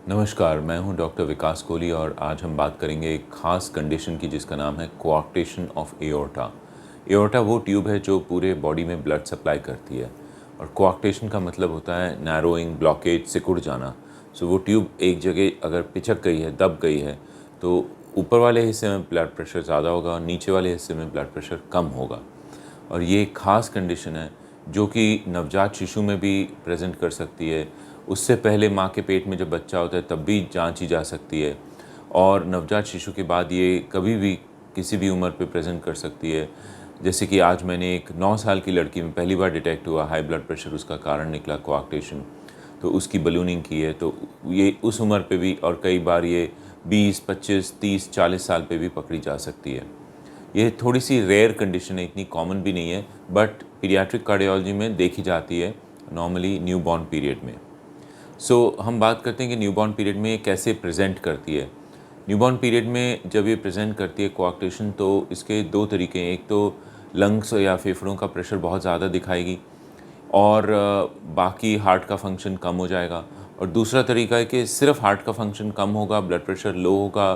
नमस्कार, मैं हूं डॉक्टर विकास कोहली और आज हम बात करेंगे एक ख़ास कंडीशन की जिसका नाम है कोआक्टेशन ऑफ एओर्टा। एओर्टा वो ट्यूब है जो पूरे बॉडी में ब्लड सप्लाई करती है और कोआक्टेशन का मतलब होता है नैरोइंग, ब्लॉकेज, सिकुड़ जाना। सो वो ट्यूब एक जगह अगर पिचक गई है, दब गई है, तो ऊपर वाले हिस्से में ब्लड प्रेशर ज़्यादा होगा और नीचे वाले हिस्से में ब्लड प्रेशर कम होगा। और ये एक ख़ास कंडीशन है जो कि नवजात शिशु में भी प्रेजेंट कर सकती है। उससे पहले माँ के पेट में जब बच्चा होता है तब भी जांची जा सकती है और नवजात शिशु के बाद ये कभी भी किसी भी उम्र पे प्रेजेंट कर सकती है। जैसे कि आज मैंने एक 9 साल की लड़की में पहली बार डिटेक्ट हुआ हाई ब्लड प्रेशर, उसका कारण निकला कोआक्टेशन, तो उसकी बलूनिंग की है। तो ये उस उम्र पे भी और कई बार ये 20, 25, 30, 40 साल पे भी पकड़ी जा सकती है। ये थोड़ी सी रेयर कंडीशन है, इतनी कॉमन भी नहीं है, बट पीडियाट्रिक कार्डियोलॉजी में देखी जाती है नॉर्मली न्यूबॉर्न पीरियड में। हम बात करते हैं कि न्यूबॉर्न पीरियड में ये कैसे प्रेजेंट करती है। न्यूबॉर्न पीरियड में जब ये प्रेजेंट करती है कोआक्टेशन, तो इसके दो तरीके हैं। एक तो लंग्स या फेफड़ों का प्रेशर बहुत ज़्यादा दिखाएगी और बाकी हार्ट का फंक्शन कम हो जाएगा। और दूसरा तरीका है कि सिर्फ हार्ट का फंक्शन कम होगा, ब्लड प्रेशर लो होगा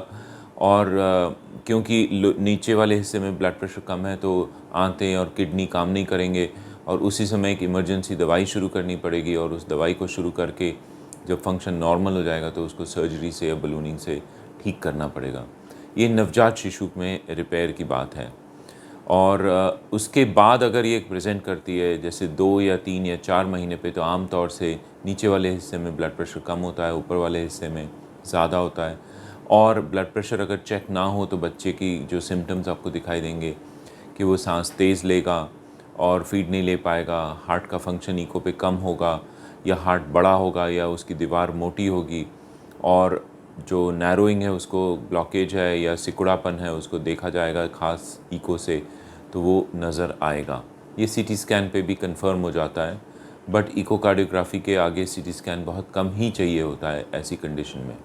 और क्योंकि नीचे वाले हिस्से में ब्लड प्रेशर कम है तो आंतें और किडनी काम नहीं करेंगे और उसी समय एक इमरजेंसी दवाई शुरू करनी पड़ेगी और उस दवाई को शुरू करके जब फंक्शन नॉर्मल हो जाएगा तो उसको सर्जरी से या बलूनिंग से ठीक करना पड़ेगा। ये नवजात शिशु में रिपेयर की बात है। और उसके बाद अगर ये प्रेजेंट करती है जैसे 2 या 3 या 4 महीने पे, तो आम तौर से नीचे वाले हिस्से में ब्लड प्रेशर कम होता है, ऊपर वाले हिस्से में ज़्यादा होता है। और ब्लड प्रेशर अगर चेक ना हो तो बच्चे की जो सिम्टम्स आपको दिखाई देंगे कि वो सांस तेज़ लेगा और फीड नहीं ले पाएगा, हार्ट का फंक्शन इको पे कम होगा या हार्ट बड़ा होगा या उसकी दीवार मोटी होगी और जो नैरोइंग है उसको, ब्लॉकेज है या सिकुड़ापन है उसको देखा जाएगा ख़ास इको से, तो वो नज़र आएगा। ये सीटी स्कैन पे भी कंफर्म हो जाता है, बट इकोकार्डियोग्राफी के आगे सीटी स्कैन बहुत कम ही चाहिए होता है ऐसी कंडीशन में।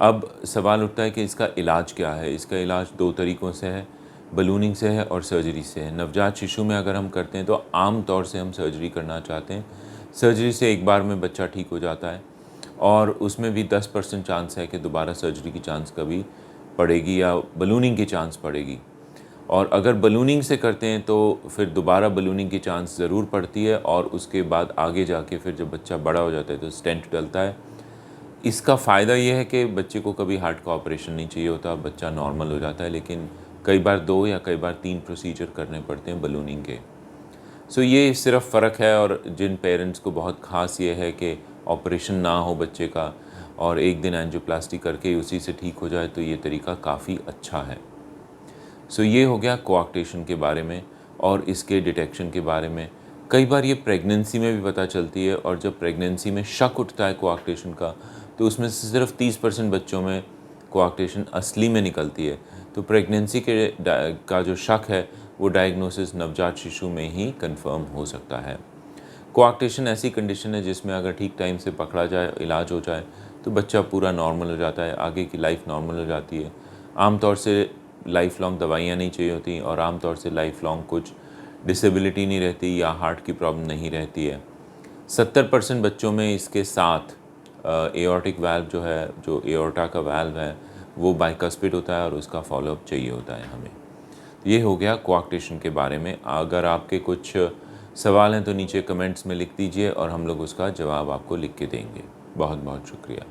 अब सवाल उठता है कि इसका इलाज क्या है। इसका इलाज 2 तरीक़ों से है, बलूनिंग से है और सर्जरी से है। नवजात शिशु में अगर हम करते हैं तो आम तौर से हम सर्जरी करना चाहते हैं। सर्जरी से एक बार में बच्चा ठीक हो जाता है और उसमें भी 10% चांस है कि दोबारा सर्जरी की चांस कभी पड़ेगी या बलूनिंग की चांस पड़ेगी। और अगर बलूनिंग से करते हैं तो फिर दोबारा बलूनिंग की चांस ज़रूर पड़ती है और उसके बाद आगे जाके फिर जब बच्चा बड़ा हो जाता है तो स्टेंट डलता है। इसका फ़ायदा ये है कि बच्चे को कभी हार्ट का ऑपरेशन नहीं चाहिए होता, बच्चा नॉर्मल हो जाता है, लेकिन कई बार 2 या कई बार 3 प्रोसीजर करने पड़ते हैं बलूनिंग के। ये सिर्फ फ़र्क है। और जिन पेरेंट्स को बहुत ख़ास ये है कि ऑपरेशन ना हो बच्चे का और एक दिन एंजियोप्लास्टी करके उसी से ठीक हो जाए, तो ये तरीका काफ़ी अच्छा है। ये हो गया कोआक्टेशन के बारे में और इसके डिटेक्शन के बारे में। कई बार ये प्रेगनेंसी में भी पता चलती है और जब प्रेगनेंसी में शक उठता है कोआक्टेशन का, तो उसमें से सिर्फ 30% बच्चों में कोआक्टेशन असली में निकलती है। तो प्रेगनेंसी का जो शक है वो डायग्नोसिस नवजात शिशु में ही कंफर्म हो सकता है। कोआक्टेशन ऐसी कंडीशन है जिसमें अगर ठीक टाइम से पकड़ा जाए, इलाज हो जाए, तो बच्चा पूरा नॉर्मल हो जाता है, आगे की लाइफ नॉर्मल हो जाती है। आमतौर से लाइफ लॉन्ग दवाइयाँ नहीं चाहिए होती और आमतौर से लाइफ लॉन्ग कुछ डिसेबिलिटी नहीं रहती या हार्ट की प्रॉब्लम नहीं रहती है। 70% बच्चों में इसके साथ एओर्टिक वाल्व जो है, जो एओर्टा का वाल्व है, वो बाइकस्पिड होता है और उसका फॉलोअप चाहिए होता है हमें। ये हो गया कोआक्टेशन के बारे में। अगर आपके कुछ सवाल हैं तो नीचे कमेंट्स में लिख दीजिए और हम लोग उसका जवाब आपको लिख के देंगे। बहुत बहुत शुक्रिया।